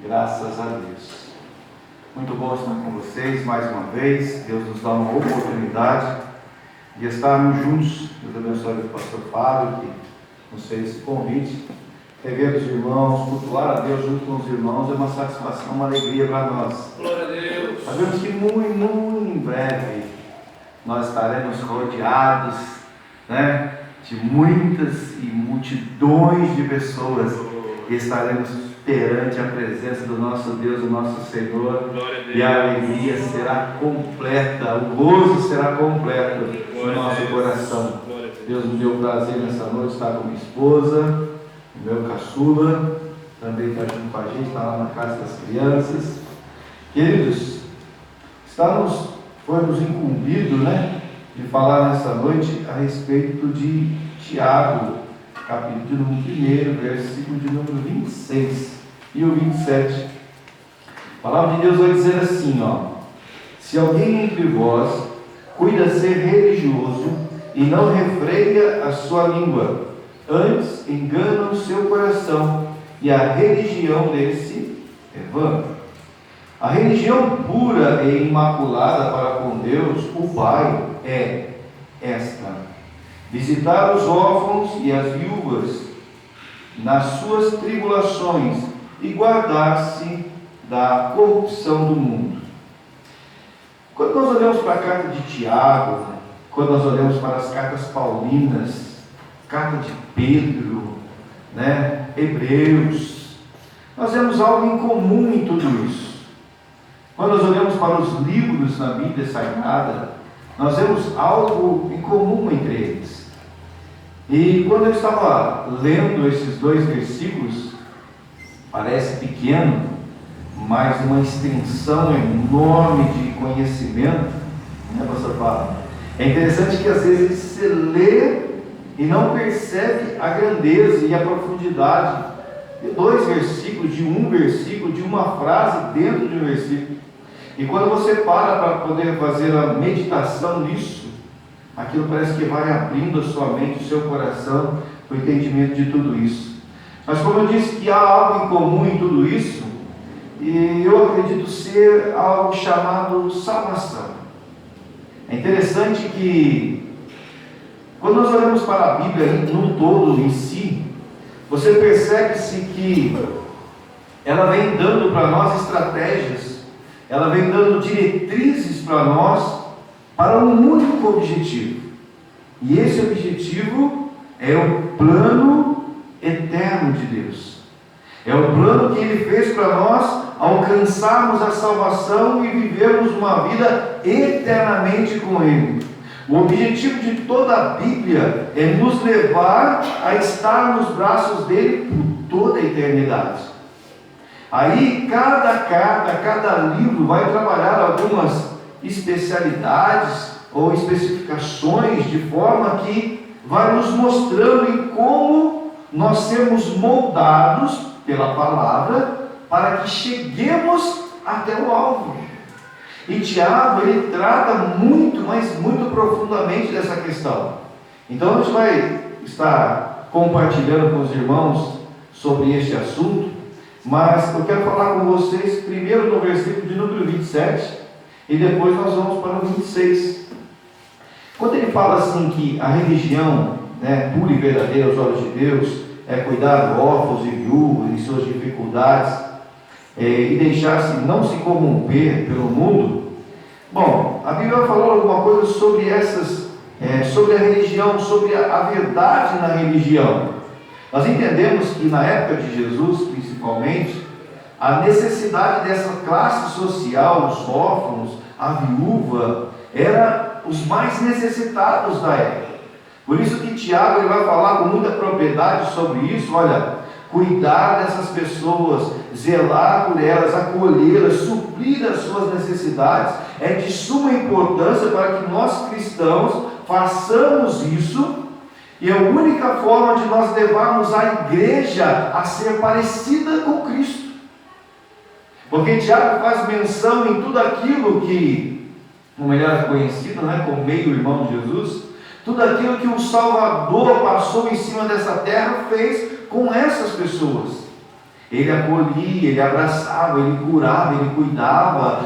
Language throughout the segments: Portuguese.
Graças a Deus. Muito bom estar com vocês mais uma vez. Deus nos dá uma oportunidade de estarmos juntos. Deus abençoe o pastor Fábio, que nos fez esse convite. Rever os irmãos, cultuar a Deus junto com os irmãos é uma satisfação, uma alegria para nós. Glória a Deus. Sabemos que muito em breve nós estaremos rodeados, de muitas e multidões de pessoas e estaremos perante a presença do nosso Deus, do nosso Senhor, e a alegria será completa, o gozo será completo no nosso coração. Deus me deu o prazer nessa noite estar com minha esposa, o meu caçula, também está junto com a gente, está lá na casa das crianças. Queridos, foi-nos incumbido, de falar nessa noite a respeito de Tiago, capítulo de número 1, versículo de número 26 e o 27. A palavra de Deus vai dizer assim, se alguém entre vós cuida ser religioso e não refreia a sua língua, antes engana o seu coração, e a religião desse é vã. A religião pura e imaculada para com Deus, o Pai, é esta: visitar os órfãos e as viúvas nas suas tribulações e guardar-se da corrupção do mundo. Quando nós olhamos para a carta de Tiago, quando nós olhamos para as cartas paulinas, carta de Pedro, Hebreus, nós vemos algo em comum em tudo isso. Quando nós olhamos para os livros na Bíblia Sagrada, nós vemos algo em comum entre eles. E quando eu estava lendo esses dois versículos, parece pequeno, mas uma extensão enorme de conhecimento, pastor Fábio? É interessante que às vezes você lê e não percebe a grandeza e a profundidade de dois versículos, de um versículo, de uma frase dentro de um versículo. E quando você para poder fazer a meditação nisso, aquilo parece que vai abrindo a sua mente, o seu coração, para o entendimento de tudo isso. Mas como eu disse que há algo em comum em tudo isso, e eu acredito ser algo chamado salvação. É interessante que, quando nós olhamos para a Bíblia no todo em si, você percebe-se que ela vem dando para nós estratégias, ela vem dando diretrizes para nós, para um único objetivo. E esse objetivo é o plano eterno de Deus. É o plano que Ele fez para nós alcançarmos a salvação e vivermos uma vida eternamente com Ele. O objetivo de toda a Bíblia é nos levar a estar nos braços dele por toda a eternidade. Aí cada carta, cada livro vai trabalhar algumas especialidades ou especificações, de forma que vai nos mostrando em como nós sermos moldados pela palavra para que cheguemos até o alvo. E Tiago, ele trata muito, mas muito profundamente dessa questão. Então a gente vai estar compartilhando com os irmãos sobre este assunto, mas eu quero falar com vocês primeiro no versículo de número 27 e depois nós vamos para o 26. Quando ele fala assim que a religião pura e verdadeira aos olhos de Deus é cuidar de órfãos e viúvas em suas dificuldades e deixar-se não se corromper pelo mundo. Bom, a Bíblia vai falar alguma coisa sobre sobre a religião, sobre a verdade na religião. Nós entendemos que na época de Jesus, principalmente, a necessidade dessa classe social, os órfãos, a viúva, era os mais necessitados da época. Por isso que Tiago ele vai falar com muita propriedade sobre isso. Olha, cuidar dessas pessoas, zelar por elas, acolhê-las, suprir as suas necessidades, é de suma importância para que nós cristãos façamos isso. E é a única forma de nós levarmos a igreja a ser parecida com Cristo. Porque Tiago faz menção em tudo aquilo que, como ele era conhecido, como meio-irmão de Jesus, tudo aquilo que o Salvador passou em cima dessa terra fez com essas pessoas. Ele acolhia, ele abraçava, ele curava, ele cuidava,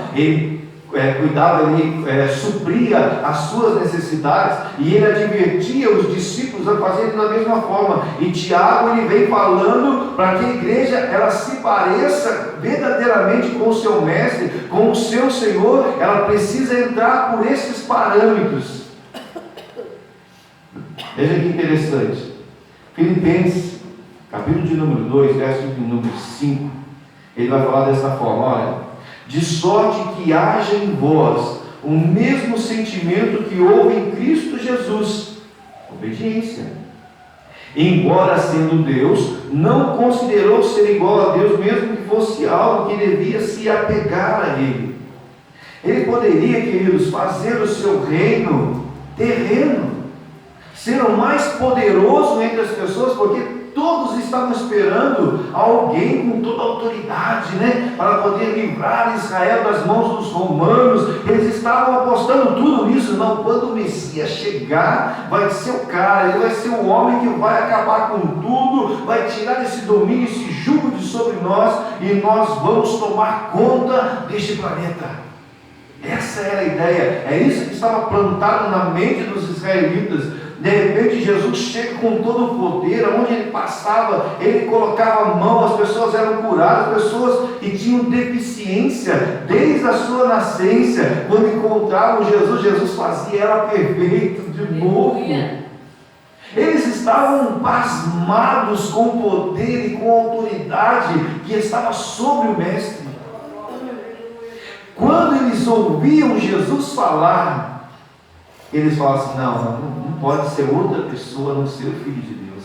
ele supria as suas necessidades, e ele advertia os discípulos a fazerem da mesma forma. E Tiago, ele vem falando para que a igreja ela se pareça verdadeiramente com o seu mestre, com o seu Senhor. Ela precisa entrar por esses parâmetros. Veja que interessante, Filipenses capítulo de número 2, verso de número 5, ele vai falar dessa forma: olha, de sorte que haja em vós o mesmo sentimento que houve em Cristo Jesus, obediência. Embora sendo Deus, não considerou ser igual a Deus, mesmo que fosse algo que devia se apegar a Ele. Ele poderia, queridos, fazer o seu reino terreno, ser o mais poderoso entre as pessoas, porque todos estavam esperando alguém com toda a autoridade, para poder livrar Israel das mãos dos romanos. Eles estavam apostando tudo nisso. Não, quando o Messias chegar, vai ser o cara, ele vai ser o homem que vai acabar com tudo, vai tirar esse domínio, esse jugo de sobre nós, e nós vamos tomar conta deste planeta. Essa era a ideia, é isso que estava plantado na mente dos israelitas. De repente Jesus chega com todo o poder, onde ele passava, ele colocava a mão, as pessoas eram curadas, pessoas que tinham deficiência desde a sua nascença, quando encontravam Jesus, Jesus fazia ela perfeita de novo. Eles estavam pasmados com o poder e com a autoridade que estava sobre o Mestre. Quando eles ouviam Jesus falar, eles falavam assim: não pode ser outra pessoa a não ser o Filho de Deus.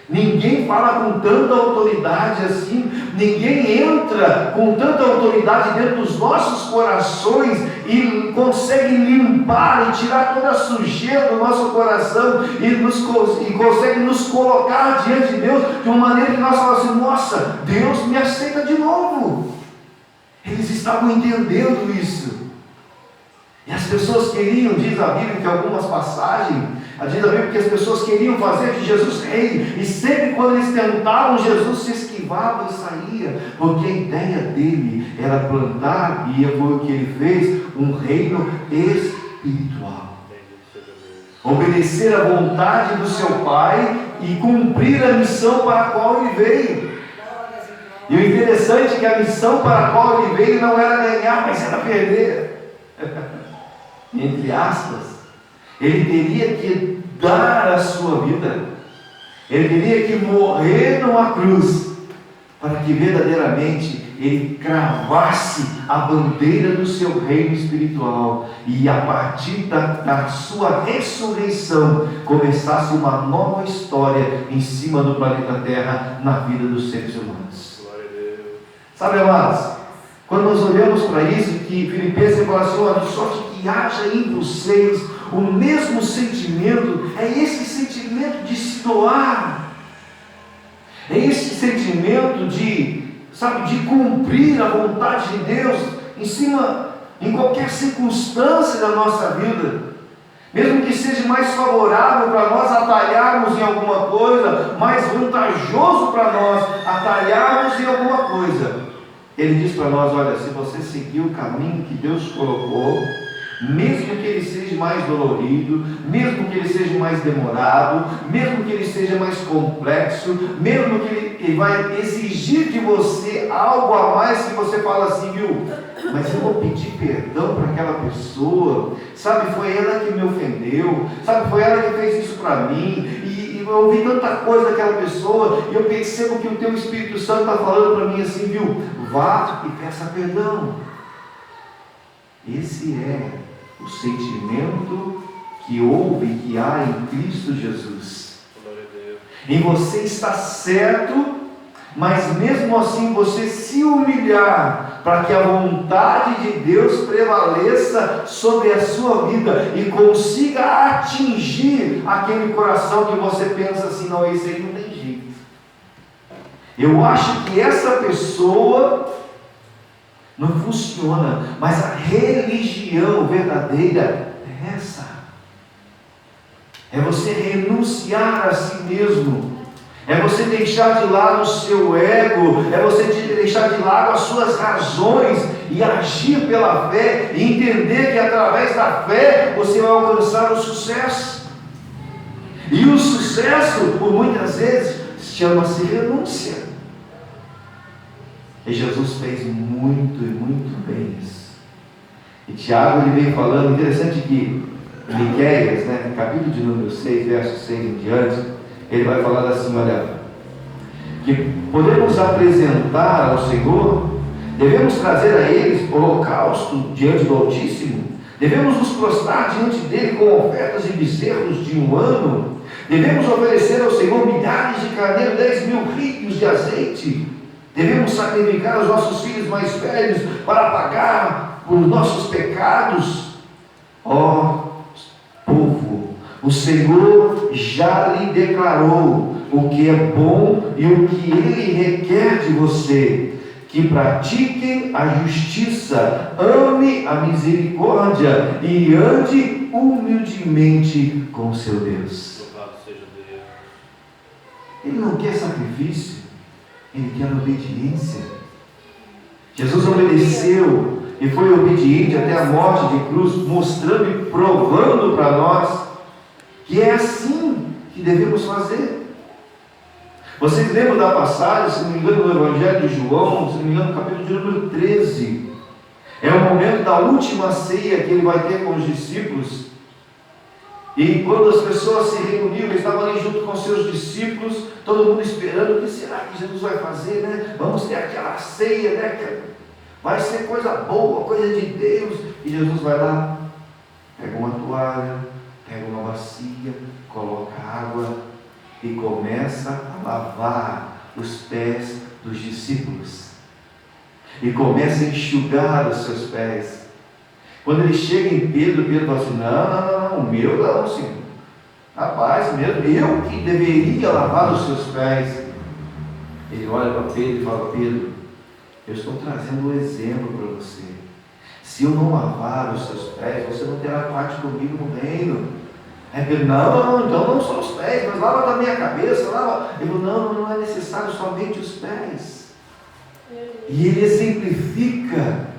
Ninguém fala com tanta autoridade assim, ninguém entra com tanta autoridade dentro dos nossos corações e consegue limpar e tirar toda a sujeira do nosso coração e consegue nos colocar diante de Deus de uma maneira que nós falamos assim: nossa, Deus me aceita de novo. Eles estavam entendendo isso. E as pessoas queriam, diz a Bíblia, que algumas passagens, diz a Bíblia que as pessoas queriam fazer de Jesus rei, e sempre quando eles tentavam, Jesus se esquivava e saía, porque a ideia dele era plantar, e foi o que ele fez, um reino espiritual. Obedecer à vontade do seu Pai e cumprir a missão para a qual ele veio. E o interessante é que a missão para a qual ele veio não era ganhar, mas era perder. Entre aspas, ele teria que dar a sua vida, ele teria que morrer numa cruz, para que verdadeiramente ele cravasse a bandeira do seu reino espiritual, e a partir da sua ressurreição começasse uma nova história em cima do planeta Terra, na vida dos seres humanos. Sabe, amados, quando nós olhamos para isso, que Filipenses fala assim: olha, de sorte que haja em vocês o mesmo sentimento, é esse sentimento de se doar, é esse sentimento de cumprir a vontade de Deus em qualquer circunstância da nossa vida, mesmo que seja mais favorável para nós atalharmos em alguma coisa, mais vantajoso para nós atalharmos em alguma coisa. Ele diz para nós: olha, se você seguir o caminho que Deus colocou, mesmo que ele seja mais dolorido, mesmo que ele seja mais demorado, mesmo que ele seja mais complexo, mesmo que ele vai exigir de você algo a mais, que você fala assim: viu, mas eu vou pedir perdão para aquela pessoa, sabe, foi ela que me ofendeu, sabe, foi ela que fez isso para mim, e eu ouvi tanta coisa daquela pessoa, e eu percebo que o teu Espírito Santo está falando para mim assim: viu, vá e peça perdão. Esse é o sentimento que houve, que há em Cristo Jesus. Em você está certo, mas mesmo assim você se humilhar para que a vontade de Deus prevaleça sobre a sua vida e consiga atingir aquele coração que você pensa assim: não, esse aí não tem jeito. Eu acho que essa pessoa não funciona, mas a religião verdadeira é essa. É você renunciar a si mesmo, É você deixar de lado o seu ego, é você deixar de lado as suas razões e agir pela fé e entender que através da fé você vai alcançar o sucesso. E o sucesso, por muitas vezes, chama-se renúncia. E Jesus fez muito e muito bem isso. E Tiago ele vem falando, interessante que Miqueias, no capítulo de número 6, verso 6 em diante, ele vai falar assim, olha, que podemos apresentar ao Senhor, devemos trazer a eles holocausto diante do Altíssimo, devemos nos prostrar diante dele com ofertas de bezerros de um ano, devemos oferecer ao Senhor milhares de carneiros, 10.000 rios de azeite, devemos sacrificar os nossos filhos mais velhos para pagar os nossos pecados. Ó povo, o Senhor já lhe declarou o que é bom e o que Ele requer de você, que pratiquem a justiça, ame a misericórdia e ande humildemente com seu Deus. Ele não quer sacrifício, Ele quer obediência. Jesus obedeceu e foi obediente até a morte de cruz, mostrando e provando para nós que é assim que devemos fazer. Vocês lembram da passagem, se não me engano, no Evangelho de João, se não me engano, no capítulo de número 13. É o momento da última ceia que ele vai ter com os discípulos. E quando as pessoas se reuniram, ele estava ali junto com seus discípulos, todo mundo esperando, o que será que Jesus vai fazer, né? Vamos ter aquela ceia, né? Vai ser coisa boa, coisa de Deus. E Jesus vai lá, pega uma toalha, pega uma bacia, coloca água e começa a lavar os pés dos discípulos. E começa a enxugar os seus pés. Quando ele chega em Pedro, Pedro fala assim, não, o meu não, Senhor. Rapaz, mesmo, eu que deveria lavar os seus pés. Ele olha para Pedro e fala, Pedro, eu estou trazendo um exemplo para você. Se eu não lavar os seus pés, você não terá parte comigo no reino. Aí Pedro, não, então não só os pés, mas lava também a cabeça, lava. Ele falou, não é necessário somente os pés. E ele exemplifica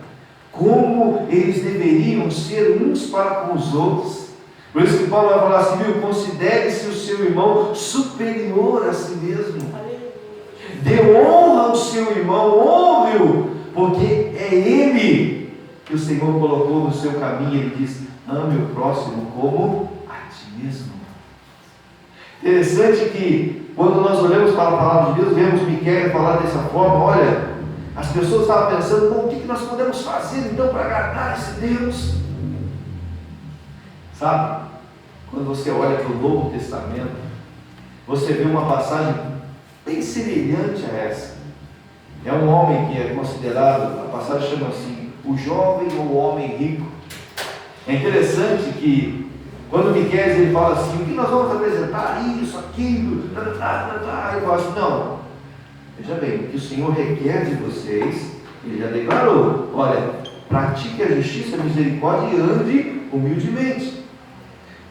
como eles deveriam ser uns para com os outros. Por isso que Paulo vai falar assim, viu, considere-se o seu irmão superior a si mesmo. Dê honra ao seu irmão, honre-o, porque é ele que o Senhor colocou no seu caminho. Ele diz, ame o próximo como a ti mesmo. Interessante que quando nós olhamos para a palavra de Deus, vemos Miqueias falar dessa forma, olha, as pessoas estavam pensando, o que nós podemos fazer então para agradar esse Deus? Sabe, quando você olha para o Novo Testamento, você vê uma passagem bem semelhante a essa. É um homem que é considerado, a passagem chama assim, o jovem ou o homem rico. É interessante que quando Miqueias ele fala assim, o que nós vamos apresentar? Isso, aquilo, ele fala assim, não, veja bem, o que o Senhor requer de vocês, ele já declarou, olha, pratique a justiça, a misericórdia e ande humildemente.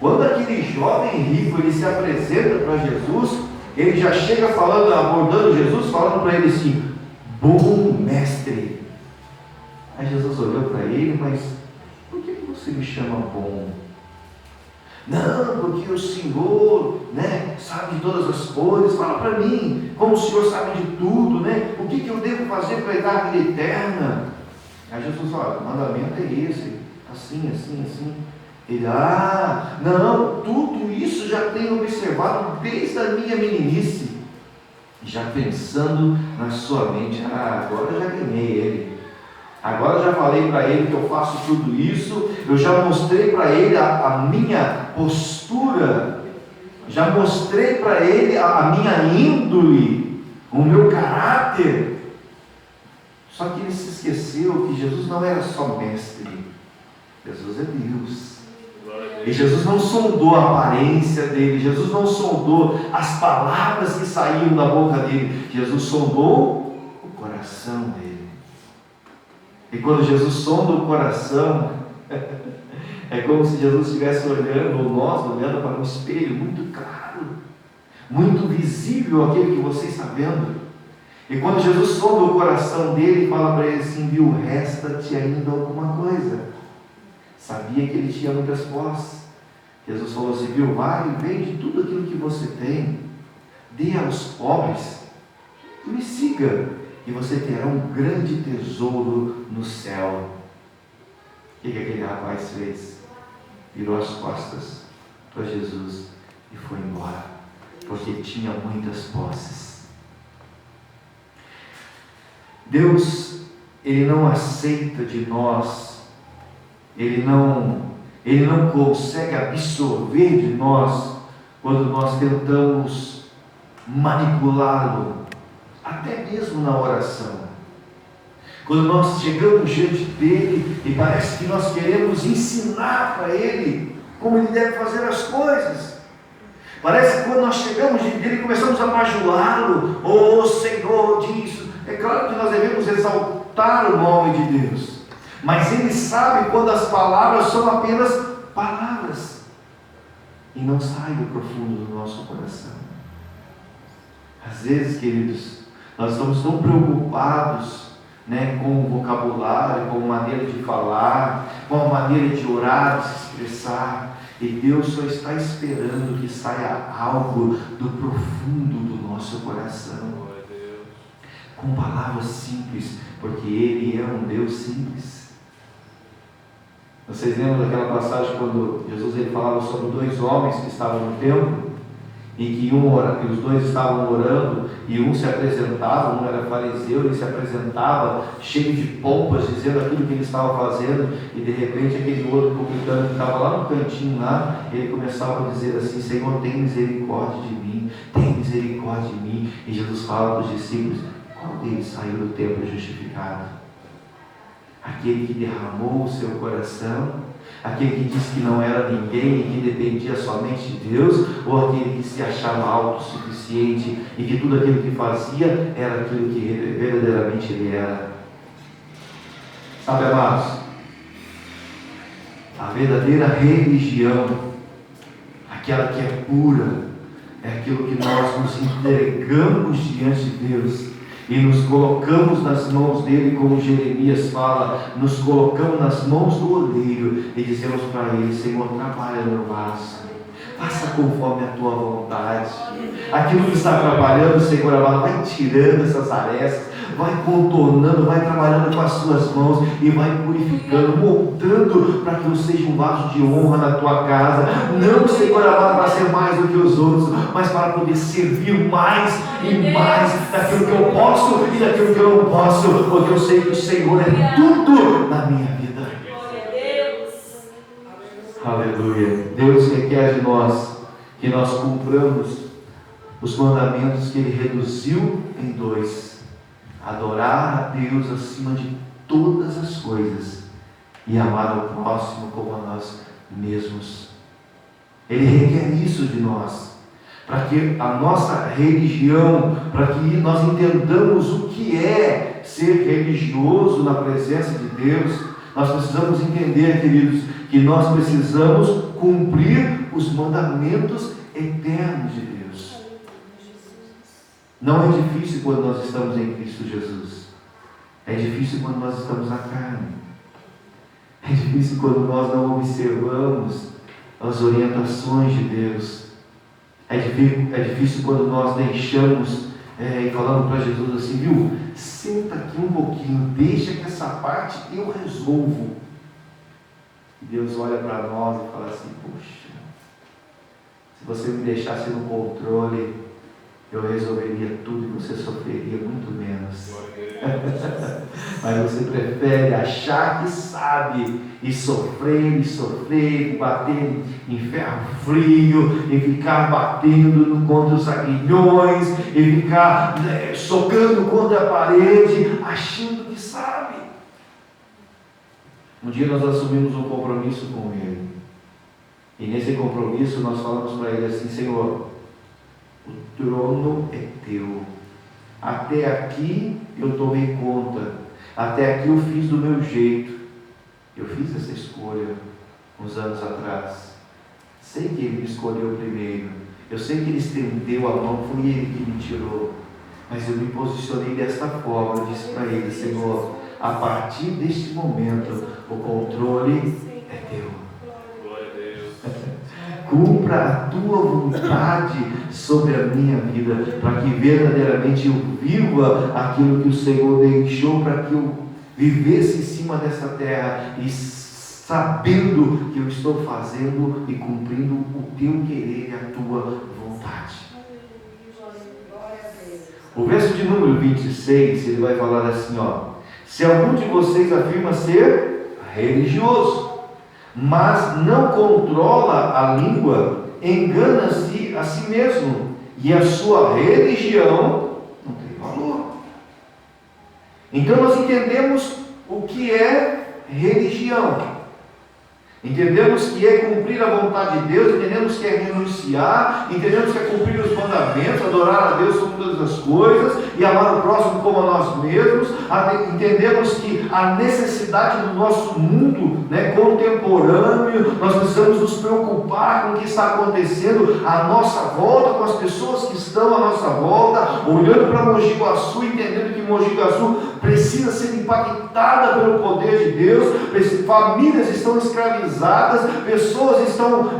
Quando aquele jovem rico ele se apresenta para Jesus, ele já chega falando, abordando Jesus, falando para ele assim, bom mestre. Aí Jesus olhou para ele, mas por que você me chama bom? Não, porque o Senhor, sabe de todas as coisas. Fala para mim, como o Senhor sabe de tudo, o que eu devo fazer para herdar a vida eterna? Aí Jesus fala, o mandamento é esse, assim, assim, assim. Ele, não, tudo isso já tenho observado desde a minha meninice. Já pensando na sua mente, agora eu já ganhei ele. Agora eu já falei para ele que eu faço tudo isso, eu já mostrei para ele a minha postura, já mostrei para ele a minha índole, o meu caráter. Só que ele se esqueceu que Jesus não era só mestre, Jesus é Deus. E Jesus não sondou a aparência dele, Jesus não sondou as palavras que saíam da boca dele, Jesus sondou o coração dele. E quando Jesus sonda o coração, é como se Jesus estivesse olhando, ou nós olhando para um espelho muito claro. muito visível aquele que você está vendo. E quando Jesus sonda o coração dele, fala para ele assim: viu, resta-te ainda alguma coisa. Sabia que ele tinha muitas posses. Jesus falou assim: viu, vai e vende tudo aquilo que você tem, dê aos pobres e me siga, e você terá um grande tesouro no céu. O que aquele rapaz fez? Virou as costas para Jesus e foi embora, porque tinha muitas posses. Deus, Ele não aceita de nós, Ele não consegue absorver de nós quando nós tentamos manipulá-lo, até mesmo na oração. Quando nós chegamos diante dele e parece que nós queremos ensinar para ele como ele deve fazer as coisas. Parece que quando nós chegamos diante dele e começamos a bajulá-lo: oh Senhor, disso. É claro que nós devemos exaltar o nome de Deus, mas ele sabe quando as palavras são apenas palavras e não saem do profundo do nosso coração. Às vezes, queridos, nós estamos tão preocupados, com o vocabulário, com a maneira de falar, com a maneira de orar, de se expressar, e Deus só está esperando que saia algo do profundo do nosso coração, com palavras simples, porque Ele é um Deus simples. Vocês lembram daquela passagem quando Jesus falava sobre dois homens que estavam no templo, e que os dois estavam orando, e um se apresentava, um era fariseu, ele se apresentava cheio de pompas, dizendo aquilo que ele estava fazendo, e de repente aquele outro publicano que estava lá no cantinho lá, ele começava a dizer assim: Senhor, tem misericórdia de mim, tem misericórdia de mim. E Jesus fala para os discípulos: qual deles saiu do templo justificado? Aquele que derramou o seu coração, aquele que disse que não era ninguém e que dependia somente de Deus, ou aquele que se achava autossuficiente e que tudo aquilo que fazia era aquilo que verdadeiramente ele era? Sabe, amados, a verdadeira religião, aquela que é pura, é aquilo que nós nos entregamos diante de Deus e nos colocamos nas mãos dele, como Jeremias fala, nos colocamos nas mãos do oleiro e dizemos para ele: Senhor, trabalha no vaso, faça conforme a tua vontade. Aquilo que está trabalhando, Senhor amado, vai tirando essas arestas, vai contornando, vai trabalhando com as suas mãos e vai purificando, moldando para que eu seja um vaso de honra na tua casa. Não, Senhor amado, para ser mais do que os outros, mas para poder servir mais e mais daquilo que eu posso e daquilo que eu não posso, porque eu sei que o Senhor é tudo na minha vida. Aleluia. Deus requer de nós que nós cumpramos os mandamentos que Ele reduziu em 2: adorar a Deus acima de todas as coisas e amar ao próximo como a nós mesmos. Ele requer isso de nós, para que a nossa religião, para que nós entendamos o que é ser religioso na presença de Deus. Nós precisamos entender, queridos, que nós precisamos cumprir os mandamentos eternos de Deus. Não é difícil quando nós estamos em Cristo Jesus. É difícil quando nós estamos na carne. É difícil quando nós não observamos as orientações de Deus. É difícil quando nós deixamos e falamos para Jesus assim: viu, senta aqui um pouquinho, deixa que essa parte eu resolvo. E Deus olha para nós e fala assim: poxa, se você me deixasse no controle, eu resolveria tudo e você sofreria muito menos. Mas você prefere achar que sabe e sofrer, e bater em ferro frio, e ficar batendo contra os aguilhões, e ficar socando contra a parede, achando que sabe. Um dia nós assumimos um compromisso com Ele, e nesse compromisso nós falamos para Ele assim: Senhor, o trono é teu. Até aqui eu tomei conta. Até aqui eu fiz do meu jeito. Eu fiz essa escolha uns anos atrás. Sei que Ele me escolheu primeiro. Eu sei que Ele estendeu a mão, foi Ele que me tirou. Mas eu me posicionei desta forma, eu disse para Ele: Senhor, a partir deste momento, o controle é Teu. Glória a Deus. Cumpra a Tua vontade sobre a minha vida, para que verdadeiramente eu viva aquilo que o Senhor deixou para que eu vivesse em cima dessa terra, e sabendo que eu estou fazendo e cumprindo o Teu querer e a Tua vontade. O verso de número 26, ele vai falar assim, ó: se algum de vocês afirma ser religioso, mas não controla a língua, engana-se a si mesmo, e a sua religião não tem valor. Então nós entendemos o que é religião. Entendemos que é cumprir a vontade de Deus, entendemos que é renunciar, entendemos que é cumprir os mandamentos, adorar a Deus sobre todas as coisas e amar o próximo como a nós mesmos. Entendemos que a necessidade do nosso mundo, né, contemporâneo, nós precisamos nos preocupar com o que está acontecendo à nossa volta, com as pessoas que estão à nossa volta, olhando para Mogi Guaçu, entendendo que Mogi Guaçu precisa ser impactada pelo poder de Deus, famílias estão escravizadas, pessoas estão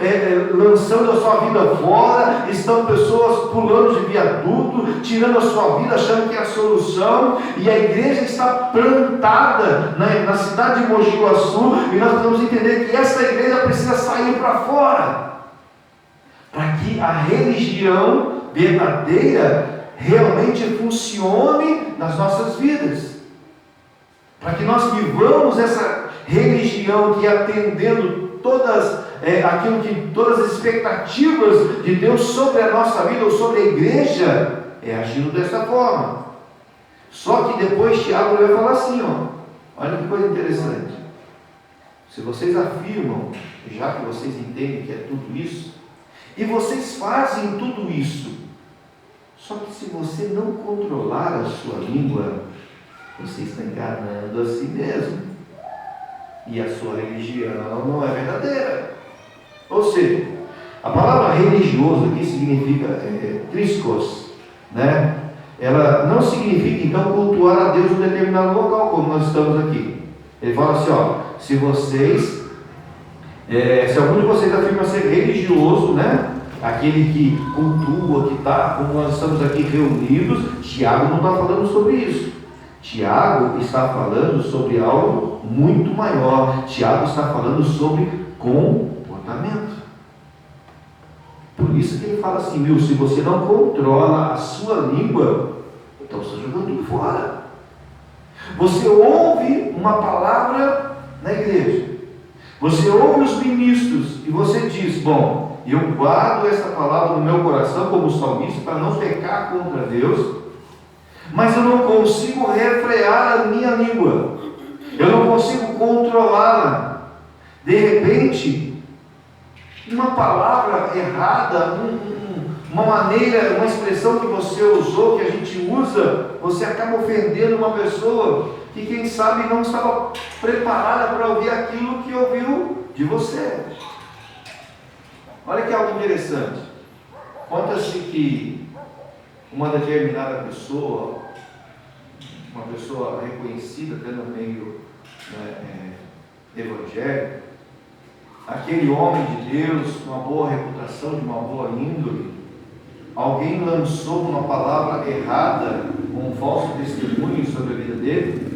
lançando a sua vida fora, estão pessoas pulando de viaduto, tirando a sua vida, achando que é a solução, e a igreja está plantada na cidade de Mogi Guaçu, e nós precisamos entender que essa igreja precisa sair para fora, para que a religião verdadeira realmente funcione nas nossas vidas, para que nós vivamos essa religião que, atendendo todas as expectativas de Deus sobre a nossa vida ou sobre a igreja, agindo dessa forma. Só que depois Tiago vai falar assim, olha que coisa interessante: se vocês afirmam, já que vocês entendem que é tudo isso, e vocês fazem tudo isso, só que se você não controlar a sua língua, você está enganando a si mesmo, e a sua religião não é verdadeira. Ou seja, a palavra religioso aqui significa triskos, né? Ela não significa então cultuar a Deus em um determinado local, como nós estamos aqui. Ele fala assim, se algum de vocês afirma ser religioso, né? Aquele que cultua, que está, como nós estamos aqui reunidos, Tiago não está falando sobre isso. Tiago está falando sobre algo muito maior. Tiago está falando sobre comportamento. Por isso que ele fala assim, se você não controla a sua língua, então você está jogando tudo fora. Você ouve uma palavra na igreja, você ouve os ministros e você diz, eu guardo essa palavra no meu coração como salmista para não pecar contra Deus, mas eu não consigo refrear a minha língua, eu não consigo controlá-la. De repente, uma palavra errada, uma maneira, uma expressão que você usou, que a gente usa, você acaba ofendendo uma pessoa que, quem sabe, não estava preparada para ouvir aquilo que ouviu de você. Olha que algo interessante. Conta-se que uma determinada pessoa, uma pessoa reconhecida até no meio evangélico, aquele homem de Deus, com uma boa reputação, de uma boa índole, alguém lançou uma palavra errada, um falso testemunho sobre a vida dele,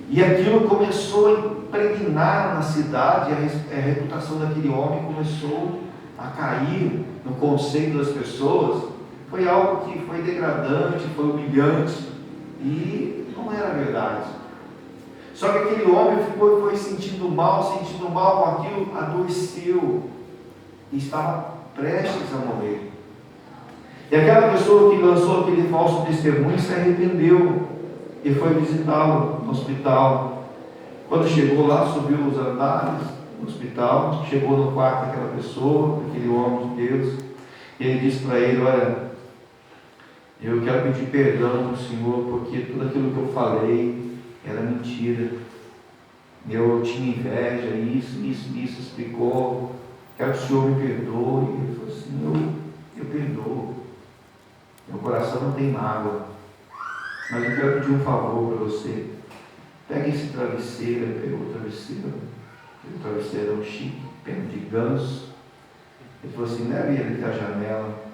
e aquilo começou a impregnar na cidade, a reputação daquele homem começou a cair no conceito das pessoas. Foi algo que foi degradante, foi humilhante, e não era verdade. Só que aquele homem foi sentindo mal com aquilo, adoeceu, e estava prestes a morrer. E aquela pessoa que lançou aquele falso testemunho se arrependeu e foi visitá-lo no hospital. Quando chegou lá, subiu os andares no hospital, chegou no quarto daquela pessoa, daquele homem de Deus, e ele disse para ele, olha, eu quero pedir perdão para o Senhor, porque tudo aquilo que eu falei era mentira. Eu tinha inveja, isso, explicou. Quero que o Senhor me perdoe. Ele falou assim, perdoo. Meu coração não tem mágoa. Mas eu quero pedir um favor para você. Pega esse travesseiro. Ele pegou o travesseiro. O travesseiro é um chique, pena de ganso. Ele falou assim, leve ele até a janela.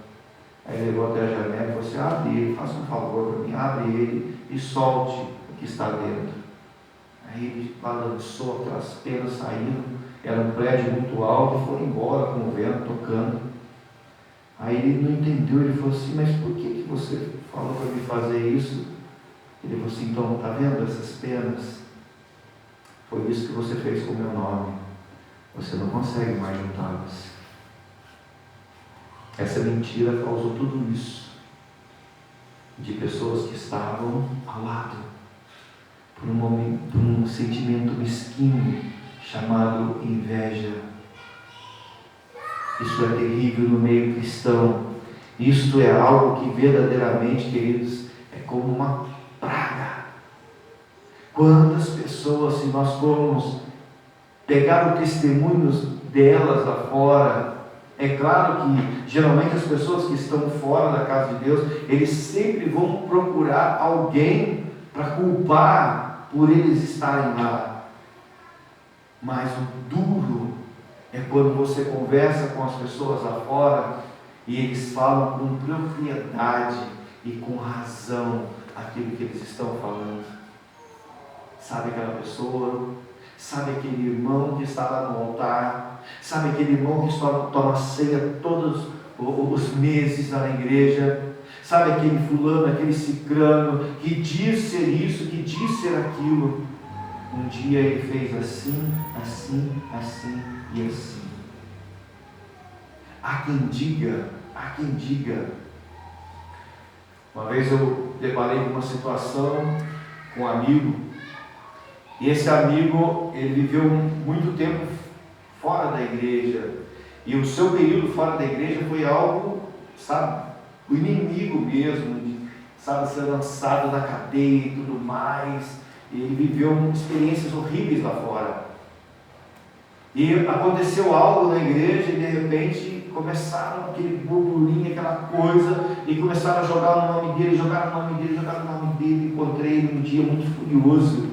Aí ele levou até a janela e falou assim, abre ele, faça um favor para mim, abre ele e solte o que está dentro. Aí ele balançou, aquelas penas saíram, era um prédio muito alto e foi embora com o vento tocando. Aí ele não entendeu, ele falou assim, mas por que você falou para me fazer isso? Ele falou assim, então, está vendo essas penas? Foi isso que você fez com o meu nome. Você não consegue mais juntá-las. Essa mentira causou tudo isso. De pessoas que estavam ao lado. Por um sentimento mesquinho chamado inveja. Isso é terrível no meio cristão. Isto é algo que verdadeiramente, queridos, é como uma praga. Quantas pessoas, se nós formos pegar o testemunho delas lá fora, é claro que geralmente as pessoas que estão fora da casa de Deus, eles sempre vão procurar alguém para culpar por eles estarem lá. Mas o duro é quando você conversa com as pessoas lá fora e eles falam com propriedade e com razão aquilo que eles estão falando. Sabe aquela pessoa? Sabe aquele irmão que está lá no altar? Sabe aquele irmão que toma ceia todos os meses lá na igreja? Sabe aquele fulano, aquele cicrano que diz ser isso, que diz ser aquilo? Um dia ele fez assim, assim, assim e assim. Há quem diga, uma vez eu deparei com uma situação com um amigo, e esse amigo, ele viveu muito tempo fora da igreja, e o seu período fora da igreja foi algo, sabe, o inimigo mesmo, sabe, ser lançado na cadeia e tudo mais. Ele viveu experiências horríveis lá fora. E aconteceu algo na igreja e de repente começaram aquele burburinho, aquela coisa, e começaram a jogar o nome dele, jogaram o nome dele. Encontrei ele um dia muito furioso.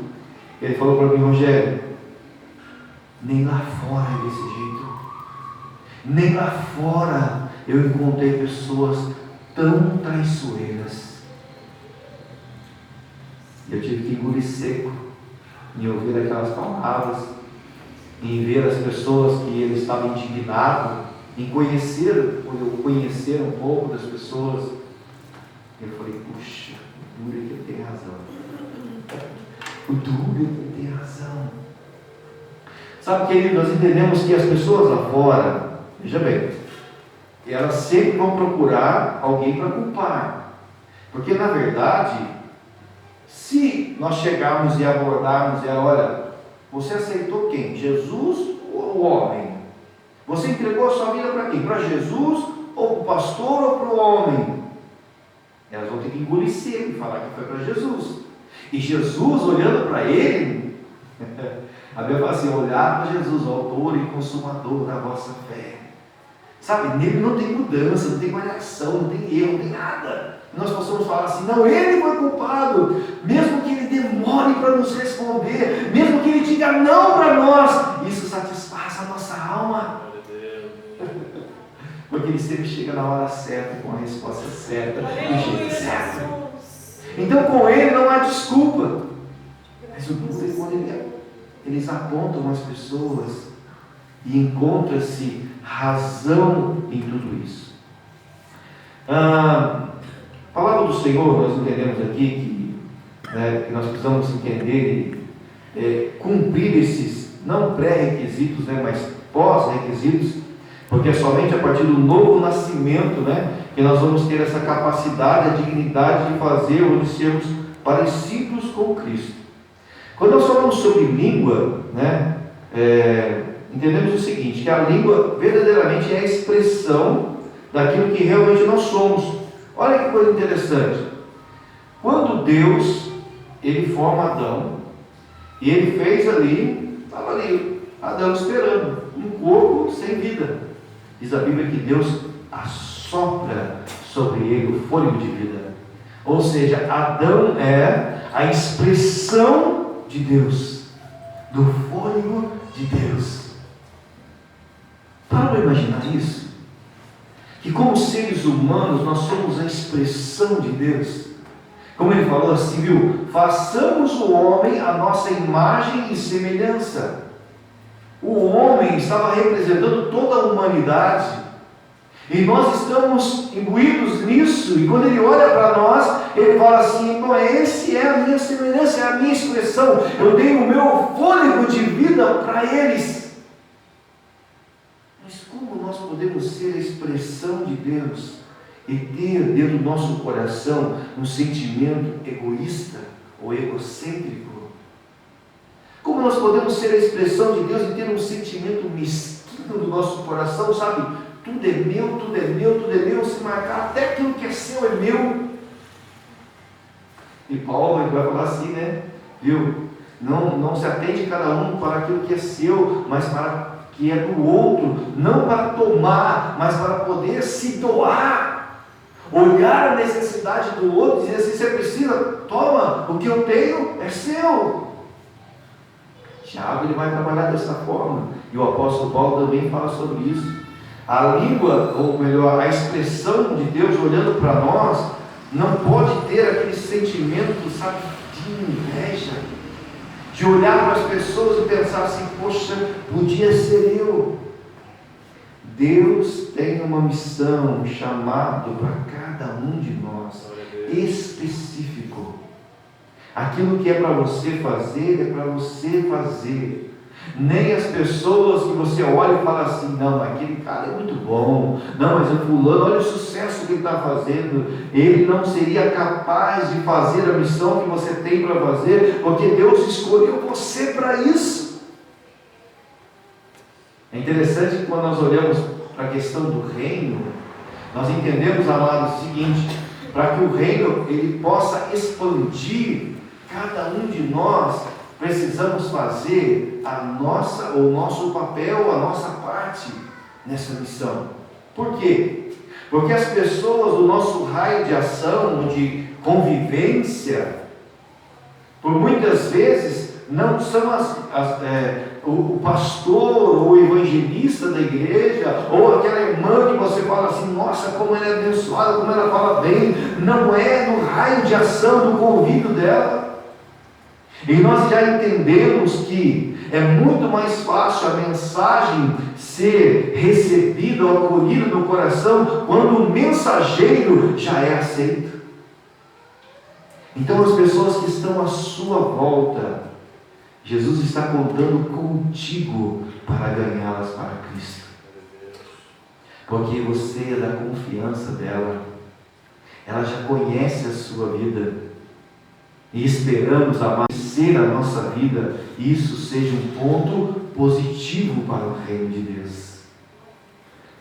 Ele falou para mim, Rogério, nem lá fora é desse jeito. Nem lá fora eu encontrei pessoas tão traiçoeiras. Eu tive que engolir seco em ouvir aquelas palavras, em ver as pessoas que ele estava indignado, em conhecer, quando eu conhecer um pouco das pessoas, eu falei, puxa, o duro é que ele tem razão. O duro é que ele tem razão. Sabe, querido, nós entendemos que as pessoas lá fora, veja bem, elas sempre vão procurar alguém para culpar. Porque na verdade, se nós chegarmos e abordarmos, olha, você aceitou quem? Jesus ou o homem? Você entregou a sua vida para quem? Para Jesus ou para o pastor ou para o homem? Elas vão ter que engolir seco e falar que foi para Jesus. E Jesus, olhando para ele, a Bíblia fala assim, olhar para Jesus, o autor e consumador da vossa fé. Sabe, nele não tem mudança, não tem variação, não tem erro, não tem nada. Nós possamos falar assim, não, ele foi culpado, mesmo que ele demore para nos responder, mesmo que ele diga não para nós, isso satisfaz a nossa alma. Porque ele sempre chega na hora certa, com a resposta certa, do jeito certo. Então com ele não há desculpa. Mas o duro é quando eles apontam as pessoas e encontra-se razão em tudo isso. A palavra do Senhor, nós entendemos aqui que nós precisamos entender e cumprir esses, não pré-requisitos, mas pós-requisitos, porque é somente a partir do novo nascimento que nós vamos ter essa capacidade, a dignidade de fazer ou de sermos parecidos com Cristo. Quando nós falamos sobre língua, entendemos o seguinte, que a língua verdadeiramente é a expressão daquilo que realmente nós somos. Olha que coisa interessante. Quando Deus, ele forma Adão, e ele fez ali, estava ali, Adão esperando, um corpo sem vida. Diz a Bíblia que Deus assopra sopra sobre ele o fôlego de vida. Ou seja, Adão é a expressão de Deus, do fôlego de Deus. Para imaginar isso? Que como seres humanos nós somos a expressão de Deus. Como ele falou assim, viu? Façamos o homem a nossa imagem e semelhança. O homem estava representando toda a humanidade. E nós estamos imbuídos nisso. E quando ele olha para nós, ele fala assim: bom, esse é a minha semelhança, é a minha expressão. Eu dei o meu fôlego de vida para eles. Mas como nós podemos ser a expressão de Deus e ter dentro do nosso coração um sentimento egoísta ou egocêntrico? Como nós podemos ser a expressão de Deus e ter um sentimento mesquinho do nosso coração, sabe? Tudo é meu, tudo é meu, tudo é meu, se marcar até aquilo que é seu é meu. E Paulo vai falar assim, né? Viu? Não se atende cada um para aquilo que é seu, mas para que é do outro, não para tomar, mas para poder se doar. Olhar a necessidade do outro e dizer assim: você precisa, toma, o que eu tenho é seu. Tiago ele vai trabalhar dessa forma, e o apóstolo Paulo também fala sobre isso. A língua, ou melhor, a expressão de Deus olhando para nós, não pode ter aquele sentimento, sabe, de inveja, de olhar para as pessoas e pensar assim: poxa, podia ser eu. Deus tem uma missão, um chamado para cada um de nós, específico. Aquilo que é para você fazer, é para você fazer. Nem as pessoas que você olha e fala assim: não, aquele cara é muito bom, não, mas o fulano, olha o sucesso que ele está fazendo, ele não seria capaz de fazer a missão que você tem para fazer, porque Deus escolheu você para isso. É interessante que quando nós olhamos para a questão do reino, nós entendemos, amados, o seguinte: para que o reino ele possa expandir, cada um de nós precisamos fazer o nosso papel, a nossa parte nessa missão. Por quê? Porque as pessoas do nosso raio de ação, de convivência, por muitas vezes não são o pastor ou o evangelista da igreja, ou aquela irmã que você fala assim: nossa, como ela é abençoada, como ela fala bem. Não é no raio de ação do convívio dela. E nós já entendemos que é muito mais fácil a mensagem ser recebida ou acolhida no coração quando o mensageiro já é aceito. Então as pessoas que estão à sua volta, Jesus está contando contigo para ganhá-las para Cristo. Porque você é da confiança dela. Ela já conhece a sua vida. E esperamos amanhecer a nossa vida, e isso seja um ponto positivo para o reino de Deus.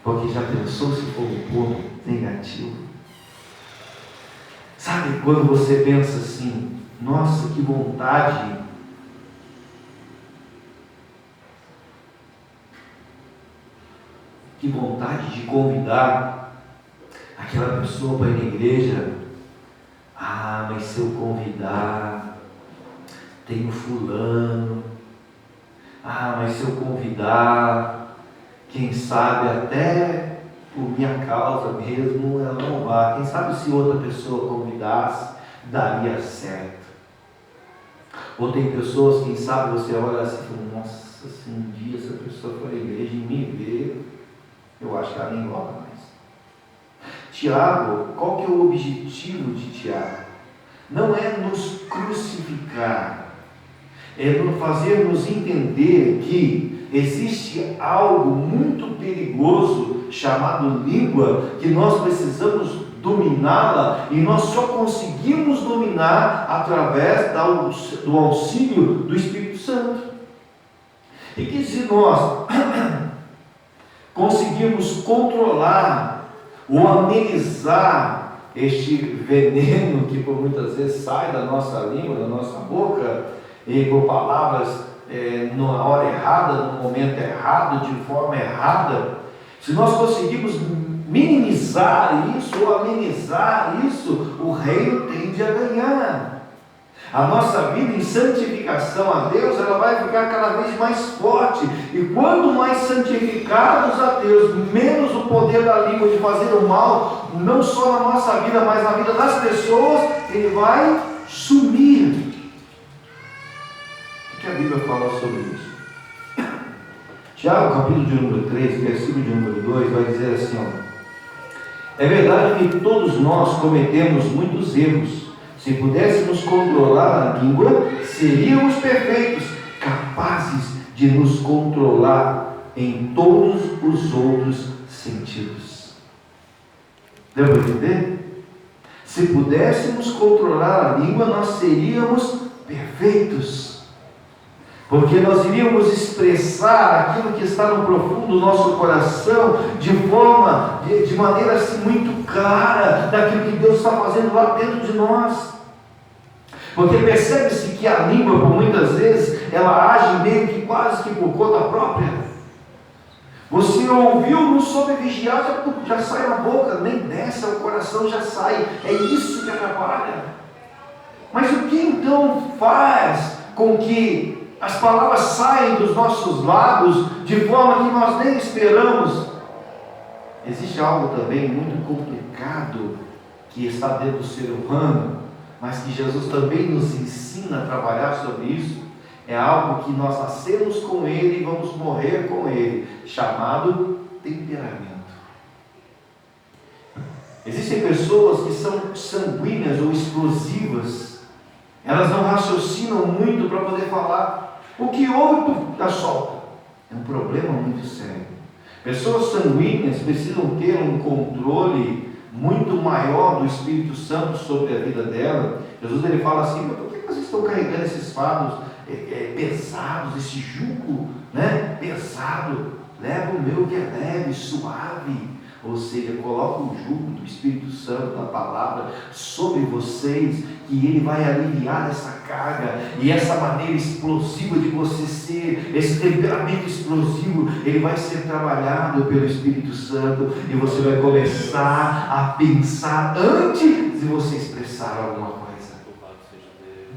Porque já pensou se for um ponto negativo? Sabe quando você pensa assim: nossa, que vontade de convidar aquela pessoa para ir na igreja. Ah, mas se eu convidar, tem o fulano. Ah, mas se eu convidar, quem sabe até por minha causa mesmo ela não vá. Quem sabe se outra pessoa convidasse, daria certo. Ou tem pessoas, quem sabe você olha assim e fala: nossa, se um dia essa pessoa for à igreja e me ver, eu acho que ela nem volta mais. Tiago, qual que é o objetivo de Tiago? Não é nos crucificar, é fazer-nos entender que existe algo muito perigoso chamado língua, que nós precisamos dominá-la, e nós só conseguimos dominar através do auxílio do Espírito Santo. E que se nós conseguirmos controlar ou amenizar este veneno que por muitas vezes sai da nossa língua, da nossa boca, e por palavras na hora errada, no momento errado, de forma errada, se nós conseguirmos minimizar isso ou amenizar isso, o reino tende a ganhar. A nossa vida em santificação a Deus, ela vai ficar cada vez mais forte. E quanto mais santificados a Deus, menos o poder da língua de fazer o mal, não só na nossa vida, mas na vida das pessoas, ele vai sumir. O que a Bíblia fala sobre isso? Tiago, capítulo de número 3, versículo de número 2, vai dizer assim, é verdade que todos nós cometemos muitos erros. Se pudéssemos controlar a língua, seríamos perfeitos, capazes de nos controlar em todos os outros sentidos. Deu para entender? Se pudéssemos controlar a língua, nós seríamos perfeitos. Porque nós iríamos expressar aquilo que está no profundo do nosso coração de maneira assim muito clara daquilo que Deus está fazendo lá dentro de nós. Porque percebe-se que a língua, por muitas vezes, ela age meio que quase que por conta própria. Você ouviu, não soube vigiar, já sai na boca, nem desce ao coração, já sai. É isso que atrapalha. Mas o que então faz com que as palavras saem dos nossos lábios de forma que nós nem esperamos? Existe algo também muito complicado que está dentro do ser humano, mas que Jesus também nos ensina a trabalhar sobre isso. É algo que nós nascemos com ele e vamos morrer com ele, chamado temperamento. Existem pessoas que são sanguíneas ou explosivas. Elas não raciocinam muito para poder falar. O que houve, já solta. É um problema muito sério. Pessoas sanguíneas precisam ter um controle muito maior do Espírito Santo sobre a vida dela. Jesus ele fala assim, mas por que vocês estão carregando esses fardos pesados, esse jugo pesado? Leva o meu que é leve, suave. Ou seja, coloca o jugo do Espírito Santo, da palavra, sobre vocês, que ele vai aliviar essa carga, e essa maneira explosiva de você ser, esse temperamento explosivo, ele vai ser trabalhado pelo Espírito Santo, e você vai começar a pensar antes de você expressar alguma coisa.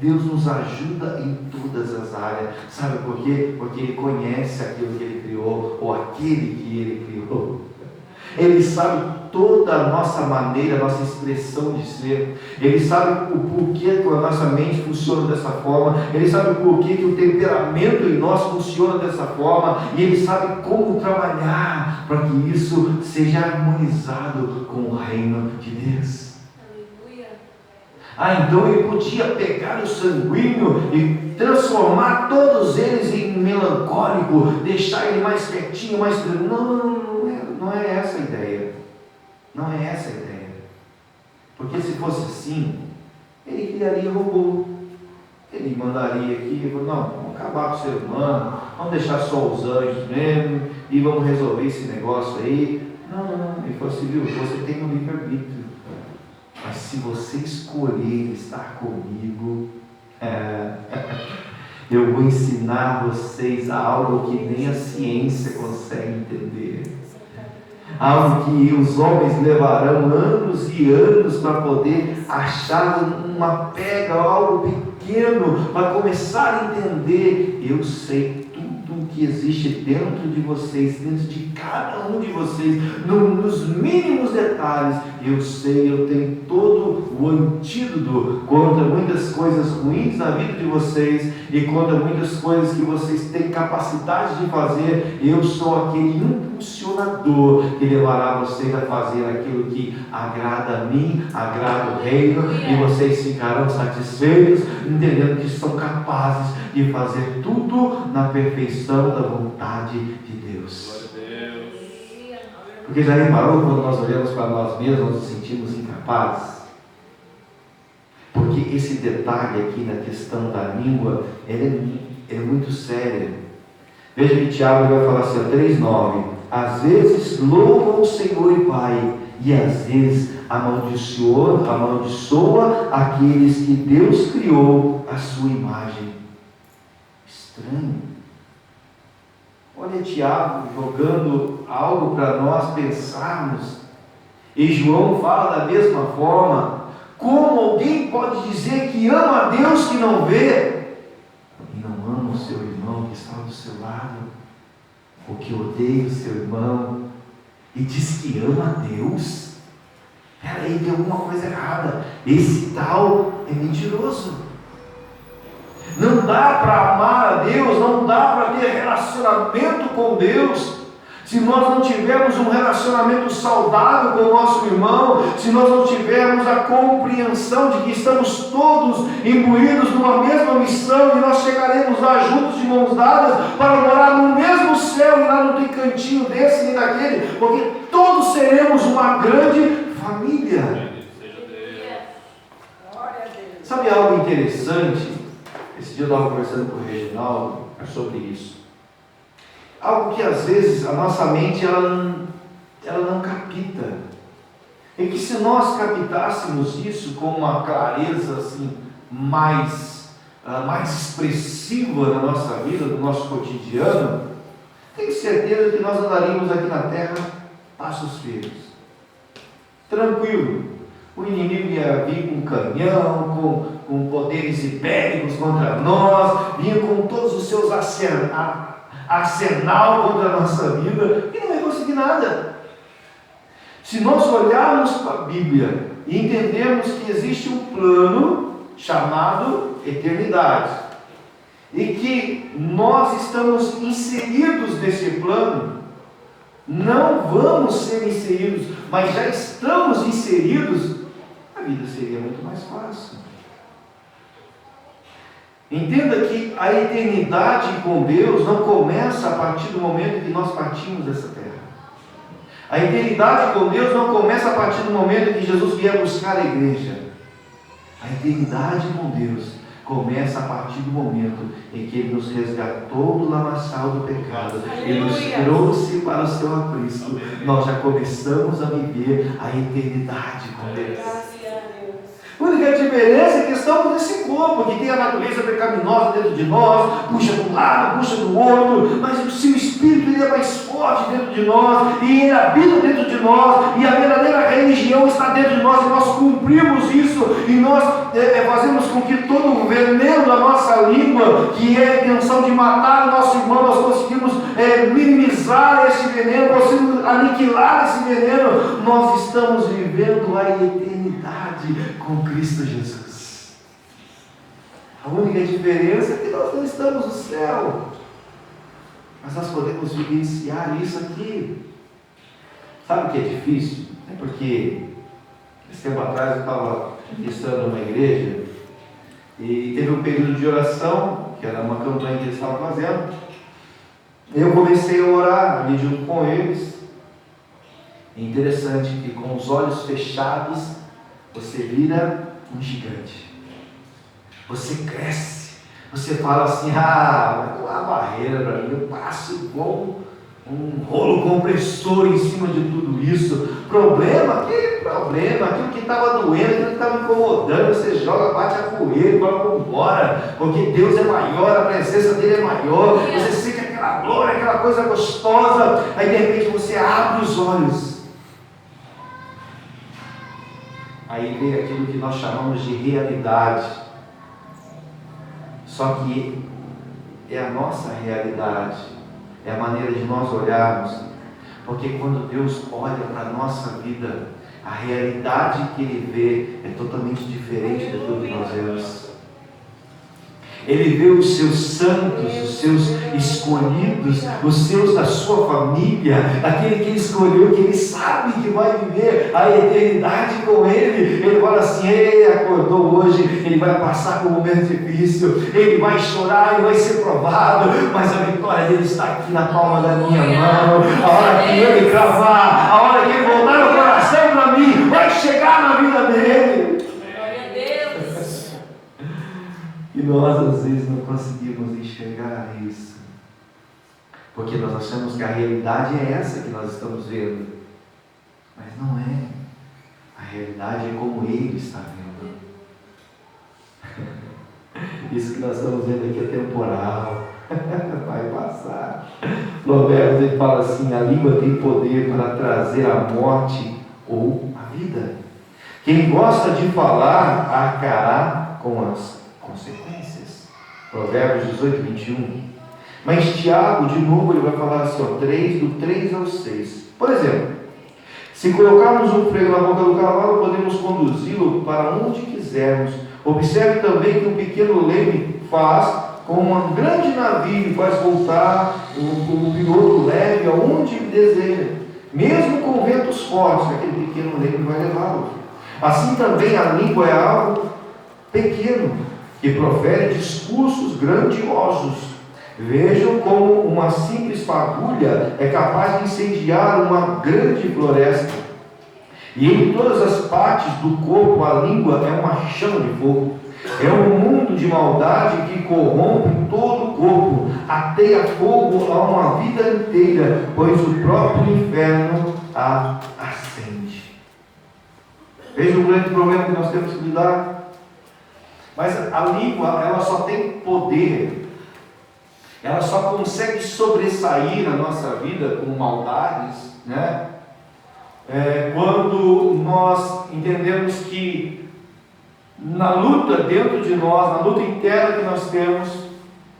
Deus nos ajuda em todas as áreas. Sabe por quê? Porque ele conhece aquilo que ele criou, ou aquele que ele criou. Ele sabe toda a nossa maneira, a nossa expressão de ser. Ele sabe o porquê que a nossa mente funciona dessa forma. Ele sabe o porquê que o temperamento em nós funciona dessa forma. E ele sabe como trabalhar para que isso seja harmonizado com o reino de Deus. Então ele podia pegar o sanguíneo e transformar todos eles em melancólico, deixar ele mais quietinho, mais tranquilo. Não é essa a ideia. Não é essa a ideia. Porque se fosse assim, ele criaria robô. Ele mandaria aqui, não, vamos acabar com o ser humano, vamos deixar só os anjos mesmo, e vamos resolver esse negócio aí. Não. Ele falou assim, viu, você tem um livre-arbítrio. Mas se você escolher estar comigo, eu vou ensinar vocês algo que nem a ciência consegue entender. Algo que os homens levarão anos e anos para poder achar uma pega, algo pequeno, para começar a entender. Eu sei tudo o que existe dentro de vocês, dentro de cada um de vocês, nos mínimos detalhes. Eu sei, eu tenho todo o antídoto contra muitas coisas ruins na vida de vocês e contra muitas coisas que vocês têm capacidade de fazer. Eu sou aquele impulsionador que levará vocês a fazer aquilo que agrada a mim, agrada o reino, e vocês ficarão satisfeitos, entendendo que são capazes de fazer tudo na perfeição da vontade de Deus. Porque já reparou, quando nós olhamos para nós mesmos, nós nos sentimos incapazes? Porque esse detalhe aqui na questão da língua, ele é muito sério. Veja que Tiago vai falar assim, 3,9. Às vezes louvam o Senhor e Pai, e às vezes amaldiçoa aqueles que Deus criou à sua imagem. Estranho. Olha Tiago jogando algo para nós pensarmos E João fala da mesma forma. Como alguém pode dizer que ama a Deus que não vê e não ama o seu irmão que está do seu lado, ou que odeia o seu irmão e diz que ama a Deus? Peraí, tem alguma coisa errada. Esse tal é mentiroso. Não dá para amar a Deus, não dá para ter relacionamento com Deus se nós não tivermos um relacionamento saudável com o nosso irmão, se nós não tivermos a compreensão de que estamos todos imbuídos numa mesma missão e nós chegaremos lá juntos de mãos dadas para morar no mesmo céu e lá não tem cantinho desse nem daquele, porque todos seremos uma grande família. Sabe algo interessante? Esse dia eu estava conversando com o Reginaldo sobre isso. Algo que às vezes a nossa mente ela não capta. É que se nós captássemos isso com uma clareza assim, mais expressiva na nossa vida, no nosso cotidiano, tenho certeza que nós andaríamos aqui na terra passos firmes, tranquilo. O inimigo ia vir com canhão, com poderes ibéricos contra nós, vinha com todos os seus arsenal contra a nossa vida e não ia conseguir nada. Se nós olharmos para a Bíblia e entendermos que existe um plano chamado eternidade e que nós estamos inseridos nesse plano, não vamos ser inseridos, mas já estamos inseridos, a vida seria muito mais fácil. Entenda que a eternidade com Deus não começa a partir do momento que nós partimos dessa terra. A eternidade com Deus não começa a partir do momento que Jesus vier buscar a igreja. A eternidade com Deus começa a partir do momento em que Ele nos resgatou do lamaçal do pecado e nos trouxe para o seu aprisco. Nós já começamos a viver a eternidade com Deus. A única diferença é que estamos nesse corpo, que tem a natureza pecaminosa dentro de nós, puxa de um lado, puxa do outro, mas se o Espírito ele é mais forte dentro de nós, e ele habita dentro de nós, e a verdadeira religião está dentro de nós, e nós cumprimos isso, e nós fazemos com que todo o veneno da nossa língua, que é a intenção de matar o nosso irmão, nós conseguimos minimizar esse veneno, conseguimos aniquilar esse veneno. Nós estamos vivendo a eternidade com Cristo Jesus. A única diferença é que nós não estamos no céu, mas nós podemos vivenciar isso aqui. Sabe o que é difícil? É porque esse tempo atrás eu estava ministrando numa igreja e teve um período de oração, que era uma campanha que eles estavam fazendo. Eu comecei a orar ali junto com eles. É interessante que com os olhos fechados você vira um gigante. Você cresce. Você fala assim, vai ter uma barreira para mim, eu passo igual um rolo compressor em cima de tudo isso. Problema, aquilo que estava doendo, aquilo que estava incomodando, você joga, bate a poeira e vai embora, porque Deus é maior, a presença dele é maior, você sente aquela glória, aquela coisa gostosa, aí de repente você abre os olhos. Aí vem aquilo que nós chamamos de realidade. Só que é a nossa realidade, é a maneira de nós olharmos. Porque quando Deus olha para a nossa vida, a realidade que Ele vê é totalmente diferente de tudo que nós vemos. Ele vê os seus santos, os seus escolhidos, os seus da sua família, aquele que Ele escolheu, que Ele sabe que vai viver a eternidade com Ele. Ele fala assim, ele acordou hoje, ele vai passar por um momento difícil, ele vai chorar, ele vai ser provado, mas a vitória dele está aqui na palma da minha mão. A hora que ele cravar, a hora que ele voltar o coração para mim, vai chegar na vida dele. E nós às vezes não conseguimos enxergar isso, porque nós achamos que a realidade é essa que nós estamos vendo, mas não é. A realidade é como Ele está vendo. Isso que nós estamos vendo aqui é temporal, vai passar. Provérbios ele fala assim, a língua tem poder para trazer à morte ou a vida. Quem gosta de falar, arcará com as consequências. Provérbios 18, 21. Mas Tiago, de novo, ele vai falar assim, ó, 3, do 3 ao 6. Por exemplo, se colocarmos um freio na boca do cavalo, podemos conduzi-lo para onde quisermos. Observe também que um pequeno leme faz com um grande navio, faz voltar o piloto leve aonde ele deseja. Mesmo com ventos fortes, aquele pequeno leme vai levá-lo. Assim também a língua é algo pequeno, que profere discursos grandiosos. Vejam como uma simples fagulha é capaz de incendiar uma grande floresta. E em todas as partes do corpo, a língua é uma chama de fogo. É um mundo de maldade que corrompe todo o corpo, ateia fogo a uma vida inteira, pois o próprio inferno a acende. Veja o grande problema que nós temos que lidar. Mas a língua, ela só tem poder, ela só consegue sobressair na nossa vida com maldades, né? Quando nós entendemos que na luta dentro de nós, na luta interna que nós temos,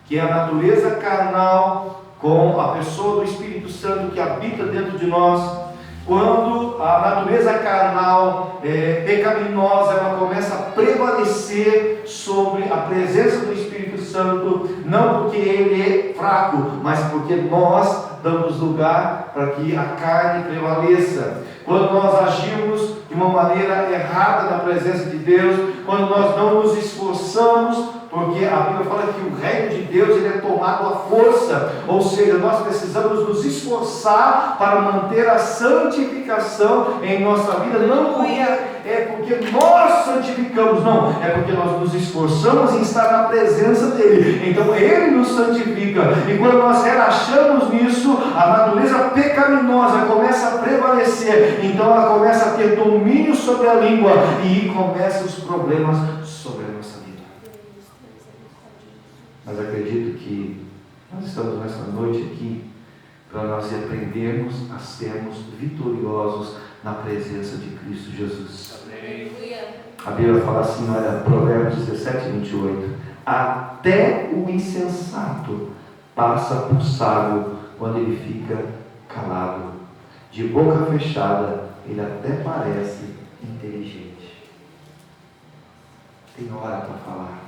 que é a natureza carnal com a pessoa do Espírito Santo que habita dentro de nós, quando a natureza carnal pecaminosa, ela começa a prevalecer sobre a presença do Espírito Santo, não porque ele é fraco, mas porque nós damos lugar para que a carne prevaleça. Quando nós agimos de uma maneira errada na presença de Deus, quando nós não nos esforçamos, porque a Bíblia fala que o reino de Deus ele é tomado à força, ou seja, nós precisamos nos esforçar para manter a santificação em nossa vida, não porque nós santificamos, não, é porque nós nos esforçamos em estar na presença dele, então ele nos santifica, e quando nós relaxamos nisso, a natureza pecaminosa começa a prevalecer, então ela começa a ter domínio sobre a língua, e começam os problemas sobre a nossa vida. Mas acredito que nós estamos nessa noite aqui para nós aprendermos a sermos vitoriosos na presença de Cristo Jesus. Amém. A Bíblia fala assim, olha, Provérbios 17, 28. Até o insensato passa por sábio quando ele fica calado. De boca fechada, ele até parece inteligente. Tem hora para falar.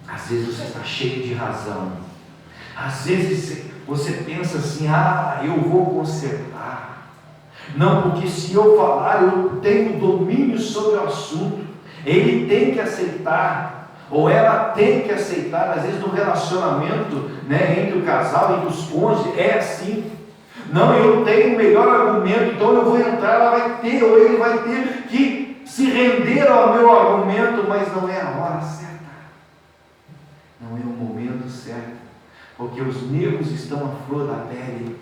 Às vezes você está cheio de razão. Às vezes você pensa assim, eu vou consertar. Não, porque se eu falar, eu tenho domínio sobre o assunto. Ele tem que aceitar, ou ela tem que aceitar. Às vezes no relacionamento, né, entre o casal, entre os cônjuges, é assim. Não, eu tenho o melhor argumento, então eu vou entrar, ela vai ter, ou ele vai ter que se render ao meu argumento, mas não é a hora certa. Não é o momento certo, porque os nervos estão à flor da pele,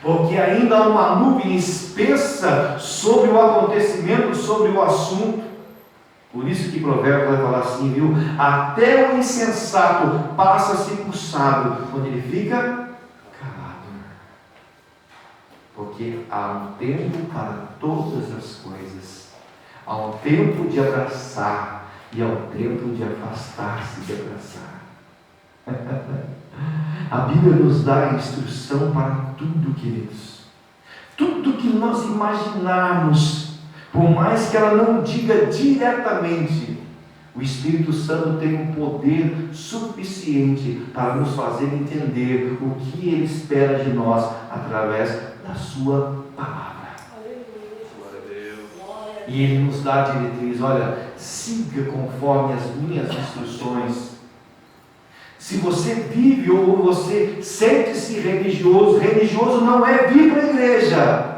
porque ainda há uma nuvem espessa sobre o acontecimento, sobre o assunto. Por isso que Provérbios vai falar assim, viu? Até o insensato passa-se por sábio quando ele fica calado, porque há um tempo para todas as coisas, há um tempo de abraçar e há um tempo de afastar-se de abraçar. A Bíblia nos dá a instrução para tudo, queridos. Tudo que nós imaginarmos, por mais que ela não diga diretamente, o Espírito Santo tem um poder suficiente para nos fazer entender o que Ele espera de nós através da Sua palavra. E Ele nos dá a diretriz, olha, siga conforme as minhas instruções. Se você vive ou você sente-se religioso, religioso não é vir para a igreja.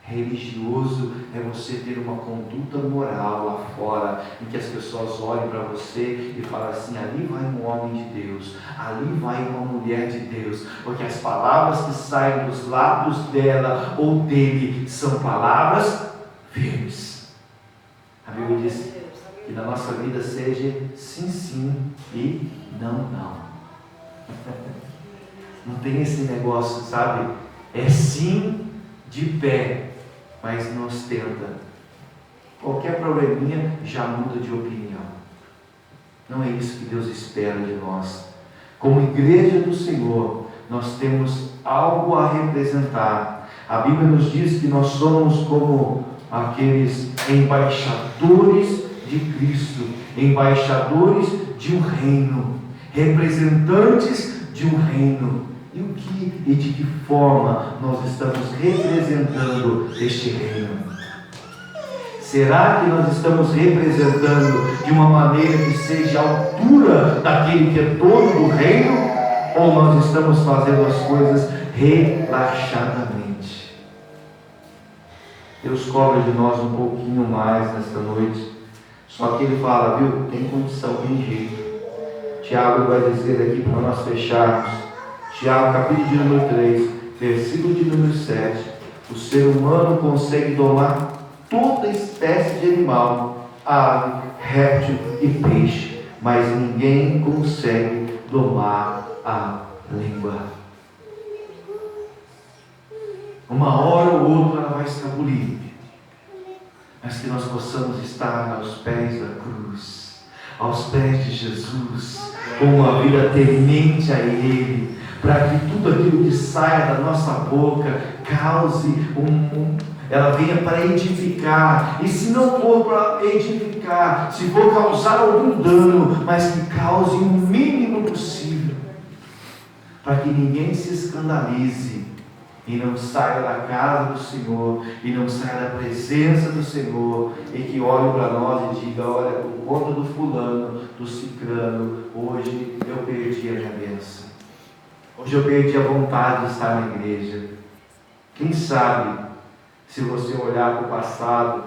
Religioso é você ter uma conduta moral lá fora, em que as pessoas olhem para você e falem assim, ali vai um homem de Deus, ali vai uma mulher de Deus, porque as palavras que saem dos lábios dela ou dele são palavras firmes. A Bíblia diz que na nossa vida seja sim, sim e não, não. Não tem esse negócio, sabe? É sim de pé mas não ostenta. Qualquer probleminha já muda de opinião. Não é isso que Deus espera de nós. Como igreja do Senhor, nós temos algo a representar. A Bíblia nos diz que nós somos como aqueles embaixadores de Cristo, embaixadores de um reino, representantes de um reino. E o que e de que forma nós estamos representando este reino? Será que nós estamos representando de uma maneira que seja à altura daquele que é dono do reino? Ou nós estamos fazendo as coisas relaxadamente? Deus cobra de nós um pouquinho mais nesta noite. Só que Ele fala, viu, tem condição, tem jeito. Tiago vai dizer aqui para nós fecharmos. Tiago, capítulo de número 3, versículo de número 7. O ser humano consegue domar toda espécie de animal, ave, réptil e peixe, mas ninguém consegue domar a língua. Uma hora ou outra ela vai escabulir, mas que nós possamos estar aos pés da cruz, aos pés de Jesus, com uma vida temente a Ele, para que tudo aquilo que saia da nossa boca cause ela venha para edificar, e se não for para edificar, se for causar algum dano, mas que cause o mínimo possível, para que ninguém se escandalize e não saia da casa do Senhor, e não saia da presença do Senhor, e que olhe para nós e diga, olha, por conta do fulano, do cicrano, hoje eu perdi a minha bênção, hoje eu perdi a vontade de estar na igreja. Quem sabe, se você olhar para o passado,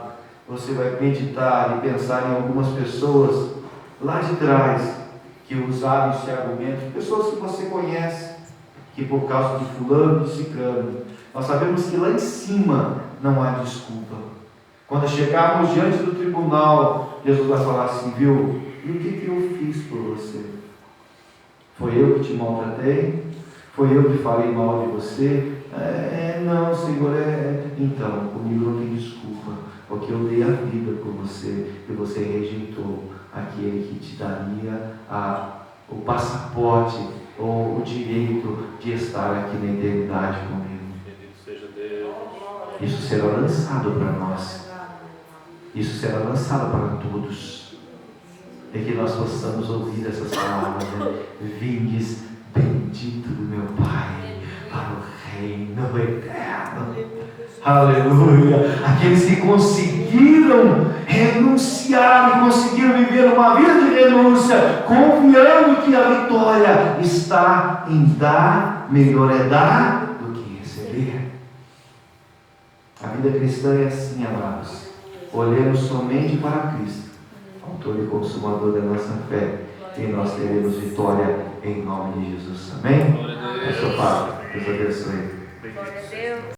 você vai meditar e pensar em algumas pessoas lá de trás que usaram esse argumento, pessoas que você conhece, que por causa de fulano, de cicrano, nós sabemos que lá em cima não há desculpa. Quando chegarmos diante do tribunal, Jesus vai falar assim, viu, e o que eu fiz por você? Foi eu que te maltratei? Foi eu que falei mal de você? Não, Senhor, então, comigo não tem desculpa, porque eu dei a vida por você, e você rejeitou aquele que te daria o passaporte, ou o direito de estar aqui na eternidade comigo. Bendito seja Deus. Isso será lançado para nós, isso será lançado para todos, e que nós possamos ouvir essas palavras, né? Vindes, bendito do meu Pai, para o reino eterno. Aleluia! Aqueles que conseguiram renunciar e conseguiram viver uma vida de renúncia, confiando que a vitória está em dar, melhor é dar do que receber. A vida cristã é assim, amados. Olhemos somente para Cristo, autor e consumador da nossa fé, e nós teremos vitória em nome de Jesus. Amém? Glória a Deus. Pai, Deus abençoe. Glória a Deus.